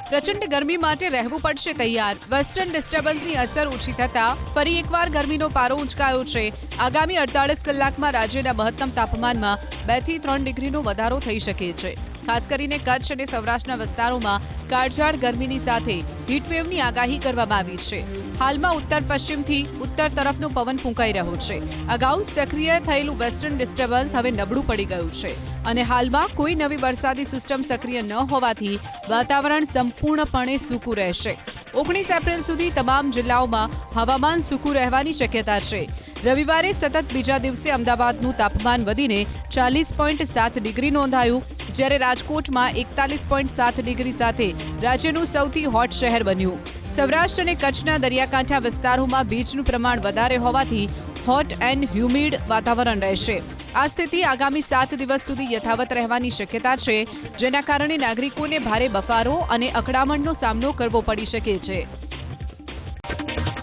પ્રચંડ ગરમી માટે રહેવું પડશે તૈયાર। વેસ્ટર્ન ડિસ્ટર્બન્સની અસર ઓછી થતાં ફરી એકવાર ગરમીનો પારો ઊંચકાયો છે। આગામી 48 કલાકમાં રાજ્યના મહત્તમ તાપમાનમાં 2 થી 3 ડિગ્રીનો વધારો થઈ શકે છે। ખાસ કરીને કચ્છ અને સૌરાષ્ટ્રના વિસ્તારોમાં કાળઝાળ ગરમીની સાથે હીટવેવની આગાહી કરવામાં આવી છે। હાલમાં ઉત્તર પશ્ચિમથી ઉત્તર તરફનો પવન ફૂંકાઈ રહ્યો છે। અગાઉ સક્રિય થયેલું વેસ્ટર્ન ડિસ્ટર્બન્સ હવે નબળું પડી ગયું છે અને હાલમાં કોઈ નવી વરસાદી સિસ્ટમ સક્રિય ન હોવાથી વાતાવરણ સંપૂર્ણપણે સૂકું રહેશે। 19 એપ્રિલ સુધી તમામ જિલ્લાઓમાં હવામાન સૂકું રહેવાની શક્યતા છે। રવિવારે સતત બીજા દિવસે અમદાવાદનું તાપમાન વધીને 40.7 ડિગ્રી નોંધાયું, જ્યારે રાજકોટમાં 41.7 ડિગ્રી સાથે રાજ્યનું સૌથી હોટ શહેર બન્યું। સૌરાષ્ટ્ર અને કચ્છના દરિયાકાંઠા વિસ્તારોમાં ભેજનું પ્રમાણ વધારે હોવાથી હોટ એન્ડ હ્યુમિડ વાતાવરણ રહેશે। આ સ્થિતિ આગામી 7 દિવસ સુધી યથાવત રહેવાની શક્યતા છે, જેના કારણે નાગરિકોને ભારે બફારો અને અકળામણનો સામનો કરવો પડી શકે છે।